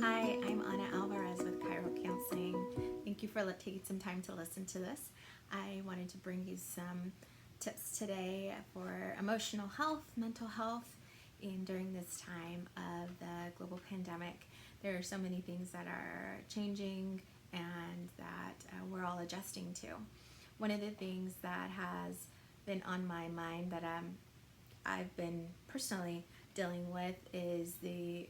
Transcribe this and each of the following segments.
Hi, I'm Anna Alvarez with Cairo Counseling. Thank you for taking some time to listen to this. I wanted to bring you some tips today for emotional health, mental health, and during this time of the global pandemic. There are so many things that are changing and that we're all adjusting to. One of the things that has been on my mind that I've been personally dealing with is the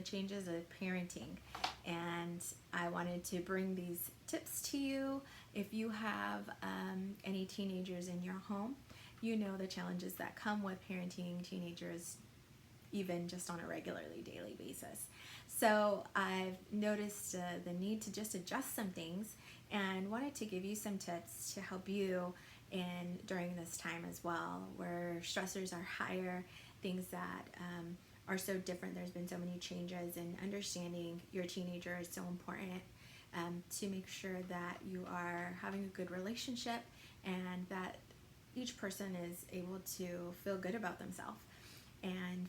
changes of parenting, and I wanted to bring these tips to you. If you have any teenagers in your home, you know the challenges that come with parenting teenagers even just on a regularly daily basis. So I've noticed the need to just adjust some things and wanted to give you some tips to help you in during this time as well, where stressors are higher, things that are so different. There's been so many changes, and understanding your teenager is so important to make sure that you are having a good relationship and that each person is able to feel good about themselves. And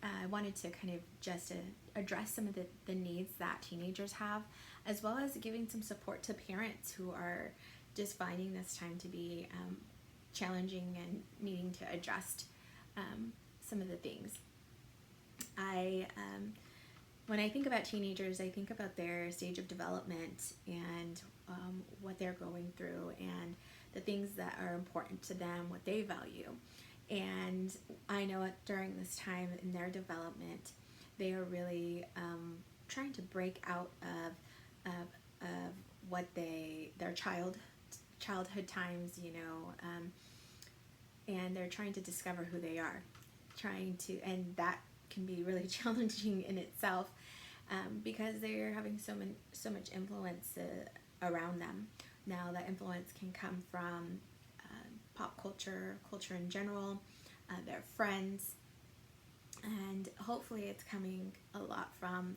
I wanted to kind of just address some of the needs that teenagers have, as well as giving some support to parents who are just finding this time to be challenging and needing to adjust some of the things. When I think about teenagers, I think about their stage of development and what they're going through and the things that are important to them, what they value. And I know during this time in their development, they are really trying to break out of what their childhood times, and they're trying to discover who they are, and that can be really challenging in itself because they're having so much influence around them. Now that influence can come from pop culture in general, their friends, and hopefully it's coming a lot from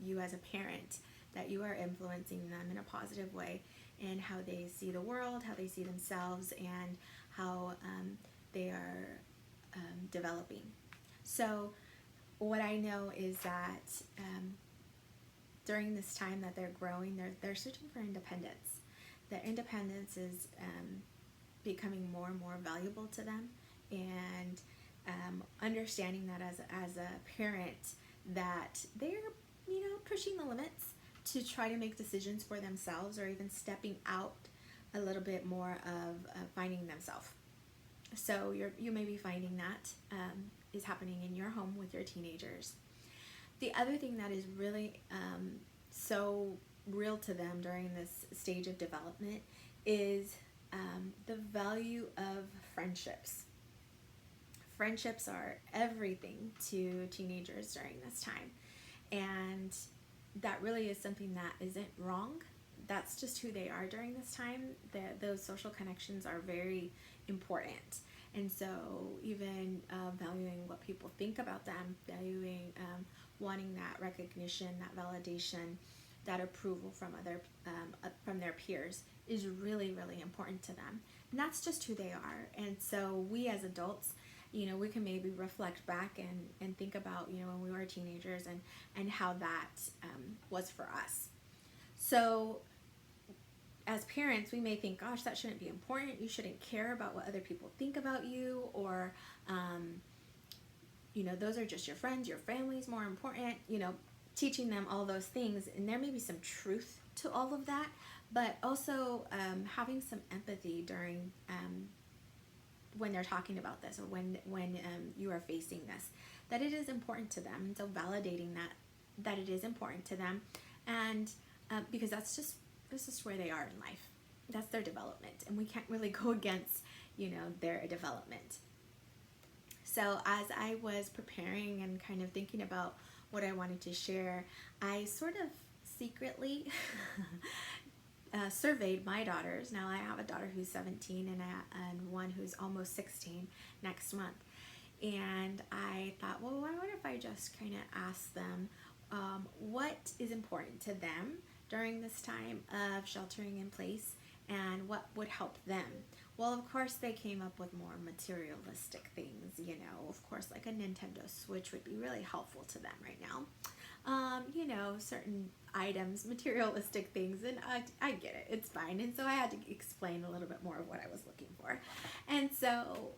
you as a parent, that you are influencing them in a positive way in how they see the world, how they see themselves, and how they are developing. So what I know is that during this time that they're growing, they're searching for independence. Their independence is becoming more and more valuable to them, and understanding that as a parent, that they're pushing the limits to try to make decisions for themselves, or even stepping out a little bit more of finding themselves. So you may be finding that is happening in your home with your teenagers. The other thing that is really so real to them during this stage of development is the value of friendships. Friendships are everything to teenagers during this time, and that really is something that isn't wrong. That's just who they are during this time. Those social connections are very important. And so even valuing what people think about them, valuing wanting that recognition, that validation, that approval from from their peers is really, really important to them. And that's just who they are. And so we as adults, we can maybe reflect back and think about, when we were teenagers and how that was for us. So as parents, we may think, gosh, that shouldn't be important. You shouldn't care about what other people think about you, or, those are just your friends, your family's more important, teaching them all those things. And there may be some truth to all of that, but also having some empathy during when they're talking about this, or when you are facing this, that it is important to them. And so validating that it is important to them, and because that's just where they are in life. That's their development, and we can't really go against their development. So as I was preparing and kind of thinking about what I wanted to share, I sort of secretly surveyed my daughters. Now I have a daughter who's 17 and one who's almost 16 next month. And I thought, well, I wonder if I just kind of ask them what is important to them during this time of sheltering in place, and what would help them. Well, of course, they came up with more materialistic things, of course, like a Nintendo Switch would be really helpful to them right now. certain items, materialistic things, and I get it, it's fine. And so I had to explain a little bit more of what I was looking for. And so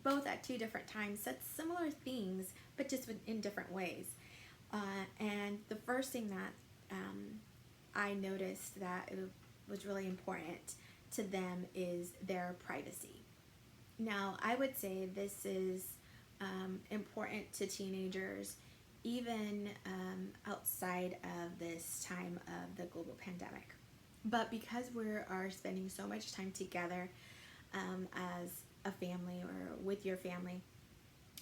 both at two different times said similar things, but just in different ways. And the first thing that I noticed that it was really important to them is their privacy. Now, I would say this is important to teenagers even outside of this time of the global pandemic. But because we are spending so much time together as a family or with your family,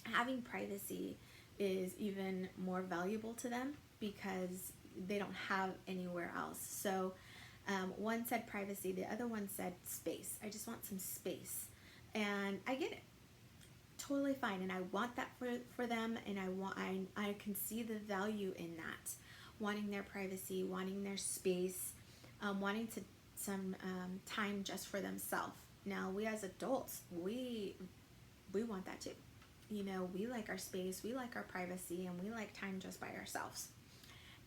having privacy is even more valuable to them because they don't have anywhere else. So one said privacy, the other one said space. I just want some space. And I get it. Totally fine. And I want that for them, and I can see the value in that. Wanting their privacy, wanting their space, wanting some time just for themselves. Now, we as adults, we want that too. We like our space, we like our privacy, and we like time just by ourselves.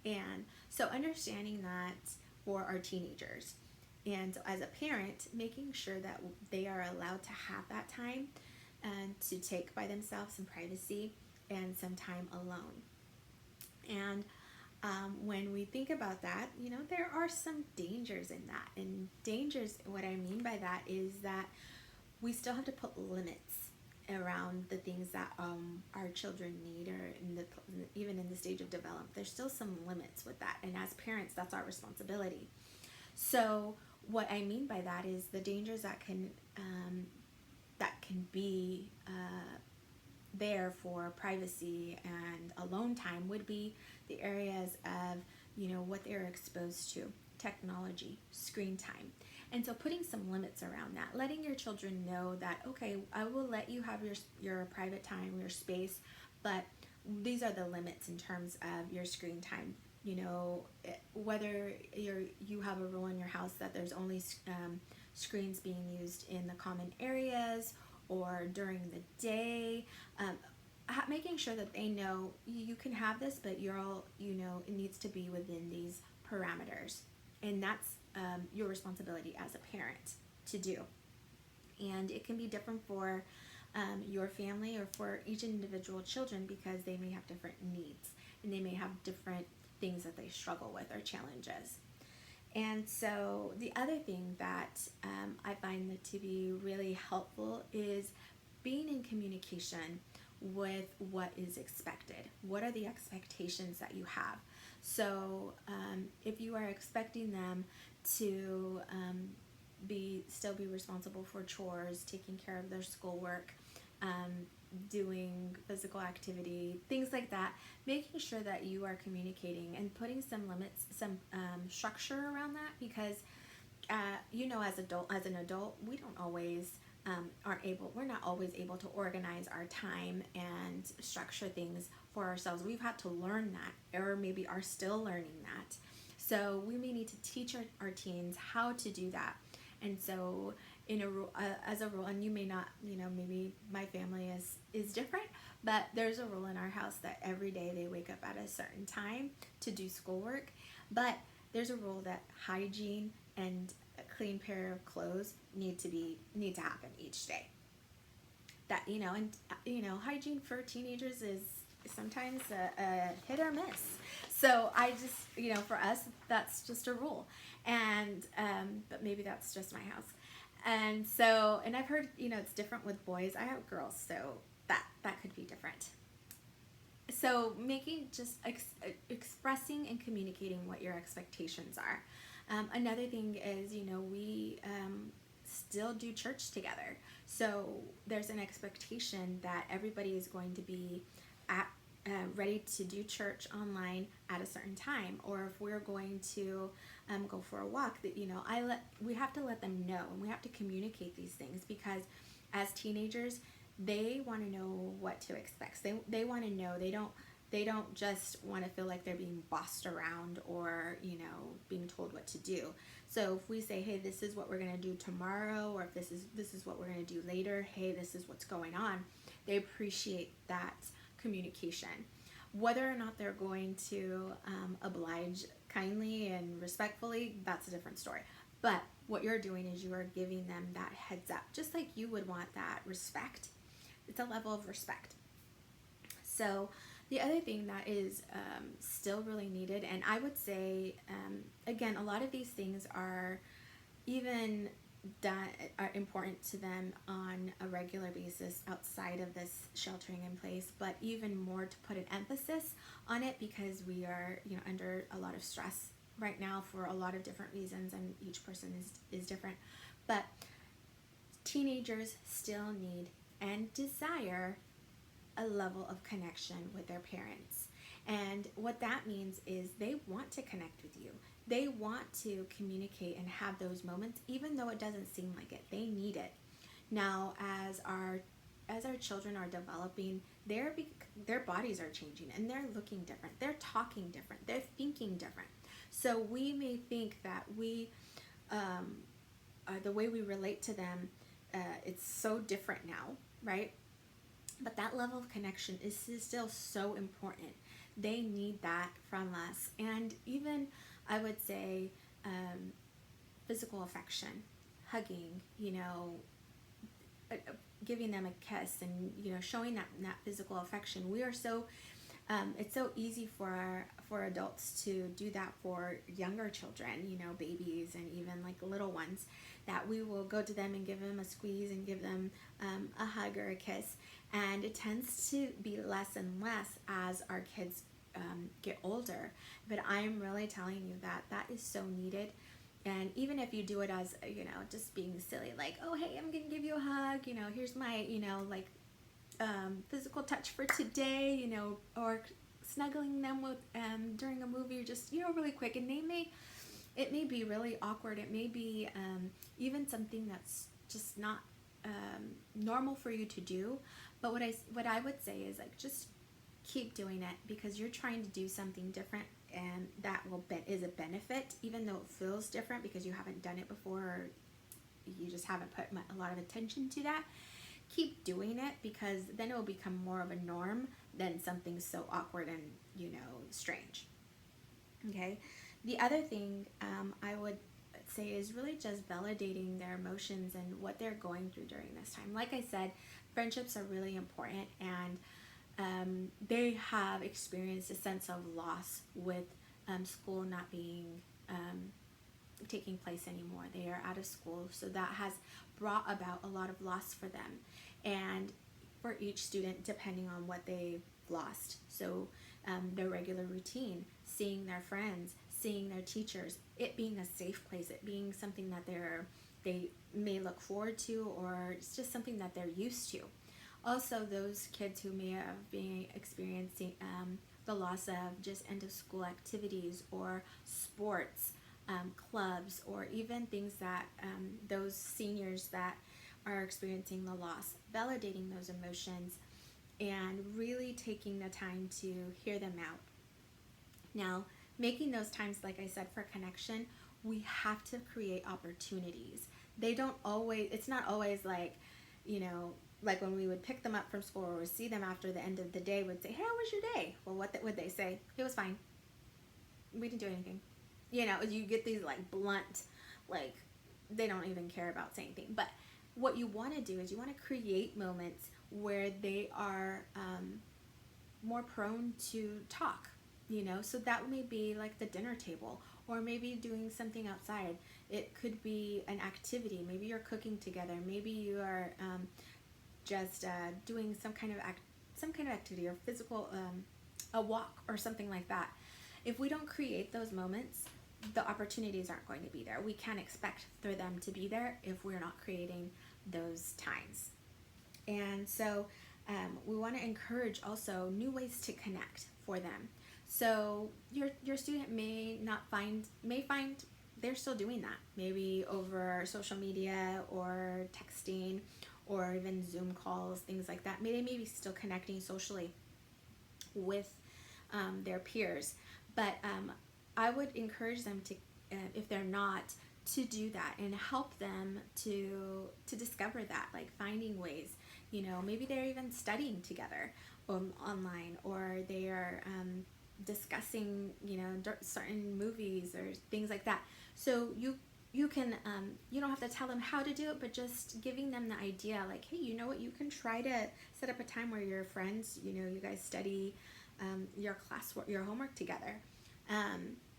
And so understanding that for our teenagers, and as a parent, making sure that they are allowed to have that time and to take by themselves some privacy and some time alone. And when we think about that, there are some dangers in that. And dangers, what I mean by that is that we still have to put limits around the things that our children need, or even in the stage of development. There's still some limits with that. And as parents, that's our responsibility. So what I mean by that is the dangers that can be there for privacy and alone time would be the areas of what they're exposed to, technology, screen time. And so putting some limits around that, letting your children know that, okay, I will let you have your private time, your space, but these are the limits in terms of your screen time. Whether you have a rule in your house that there's only screens being used in the common areas or during the day, making sure that they know you can have this, but it needs to be within these parameters. And that's your responsibility as a parent to do. And it can be different for your family or for each individual children because they may have different needs and they may have different things that they struggle with or challenges. And so the other thing that I find that to be really helpful is being in communication with what is expected. What are the expectations that you have? So if you are expecting them to still be responsible for chores, taking care of their schoolwork, doing physical activity, things like that, making sure that you are communicating and putting some limits, some structure around that, because as an adult, we don't always we're not always able to organize our time and structure things for ourselves. We've had to learn that, or maybe are still learning that. So we may need to teach our teens how to do that. And so as a rule, and you may not, maybe my family is different, but there's a rule in our house that every day they wake up at a certain time to do schoolwork. But there's a rule that hygiene and a clean pair of clothes need to happen each day. That, hygiene for teenagers is sometimes a hit or miss. So I just, for us, that's just a rule. And, but maybe that's just my house. And so, and I've heard, it's different with boys. I have girls, so that could be different. So making just expressing and communicating what your expectations are. Another thing is, we still do church together. So there's an expectation that everybody is going to be ready to do church online at a certain time. Or if we're going to go for a walk, that we have to let them know, and we have to communicate these things, because as teenagers, they want to know what to expect. They want to know. They don't just want to feel like they're being bossed around or, being told what to do. So if we say, hey, this is what we're going to do tomorrow, or if this is what we're going to do later, hey, this is what's going on, they appreciate that communication. Whether or not they're going to oblige kindly and respectfully, that's a different story. But what you're doing is you are giving them that heads up, just like you would want that respect. It's a level of respect. So the other thing that is still really needed, and I would say, again, a lot of these things are even done, are important to them on a regular basis outside of this sheltering in place, but even more to put an emphasis on it because we are, under a lot of stress right now for a lot of different reasons, and each person is different. But teenagers still need and desire a level of connection with their parents. And what that means is they want to connect with you. They want to communicate and have those moments, even though it doesn't seem like it. They need it. Now, as our children are developing, their bodies are changing and they're looking different. They're talking different. They're thinking different. So we may think that the way we relate to them, it's so different now, right? But that level of connection is still so important. They need that from us. And even, I would say, physical affection, hugging, giving them a kiss and, showing that physical affection. We are so, it's so easy for adults to do that for younger children, babies and even like little ones, that we will go to them and give them a squeeze and give them a hug or a kiss. And it tends to be less and less as our kids get older. But I'm really telling you that is so needed. And even if you do it as, just being silly, like, oh, hey, I'm going to give you a hug, here's my, physical touch for today, or snuggling them with during a movie, just, really quick. And it may be really awkward. It may be even something that's just not normal for you to do. But what I would say is, like, just keep doing it, because you're trying to do something different, and that is a benefit, even though it feels different because you haven't done it before, or you just haven't put a lot of attention to that. Keep doing it, because then it will become more of a norm than something so awkward and, strange. Okay. The other thing I would say is really just validating their emotions and what they're going through during this time. Like I said, friendships are really important, and they have experienced a sense of loss with school not being taking place anymore. They are out of school, so that has brought about a lot of loss for them, and for each student, depending on what they've lost. So their regular routine, seeing their friends, seeing their teachers, it being a safe place, it being something that they may look forward to, or it's just something that they're used to. Also, those kids who may have been experiencing the loss of just end of school activities or sports, clubs, or even things that those seniors that are experiencing the loss, validating those emotions and really taking the time to hear them out. Now, making those times, like I said, for connection, we have to create opportunities. It's not always like, like when we would pick them up from school or see them after the end of the day, would say, hey, how was your day? Well, what would they say? It was fine. We didn't do anything. You get these like blunt, like they don't even care about saying anything. But what you want to do is you want to create moments where they are more prone to talk, so that may be like the dinner table, or maybe doing something outside. It could be an activity. Maybe you're cooking together. Maybe you are just doing some kind of activity or physical, a walk or something like that. If we don't create those moments, the opportunities aren't going to be there. We can't expect for them to be there if we're not creating those times. And so we want to encourage also new ways to connect for them. So your student may find they're still doing that, maybe over social media or texting or even Zoom calls, things like that. They may be still connecting socially with their peers, but I would encourage them to, if they're not, to do that and help them to discover that, like finding ways. Maybe they're even studying together, online, or they are discussing, certain movies or things like that. So you can you don't have to tell them how to do it, but just giving them the idea, like, hey, you know what, you can try to set up a time where your friends, you guys study your classwork, your homework together.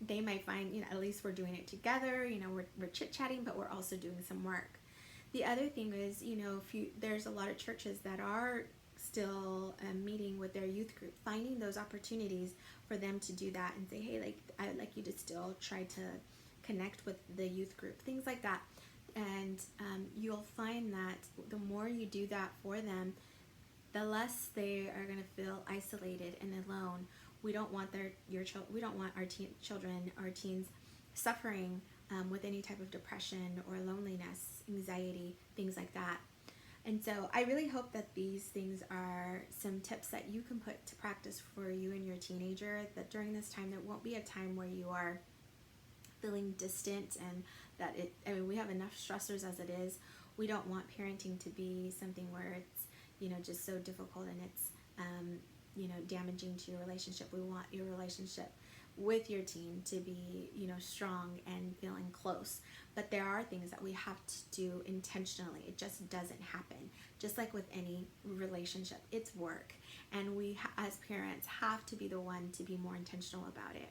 They might find, at least we're doing it together, we're chit-chatting, but we're also doing some work. The other thing is, there's a lot of churches that are still meeting with their youth group, finding those opportunities for them to do that and say, hey, like, I would like you to still try to connect with the youth group, things like that. And you'll find that the more you do that for them, the less they are going to feel isolated and alone. We don't want we don't want our children, our teens, suffering with any type of depression or loneliness, anxiety, things like that. And so I really hope that these things are some tips that you can put to practice for you and your teenager, that during this time there won't be a time where you are feeling distant, and that we have enough stressors as it is. We don't want parenting to be something where it's, just so difficult and it's, damaging to your relationship. We want your relationship with your teen to be, strong and feeling close. But there are things that we have to do intentionally. It just doesn't happen. Just like with any relationship, it's work. And we, as parents, have to be the one to be more intentional about it.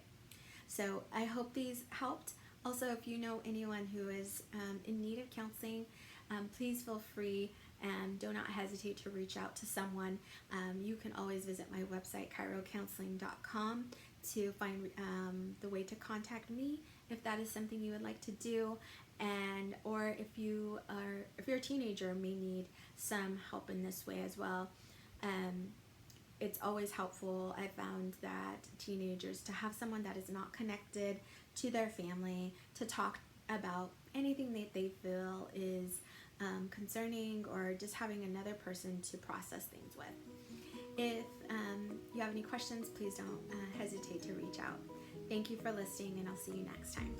So I hope these helped. Also, if you know anyone who is in need of counseling, please feel free and do not hesitate to reach out to someone. You can always visit my website, chirocounseling.com, to find the way to contact me if that is something you would like to do, and or if you're a teenager, may need some help in this way as well. It's always helpful, I found, that teenagers, to have someone that is not connected to their family, to talk about anything that they feel is concerning, or just having another person to process things with. If you have any questions, please don't hesitate to reach out. Thank you for listening, and I'll see you next time.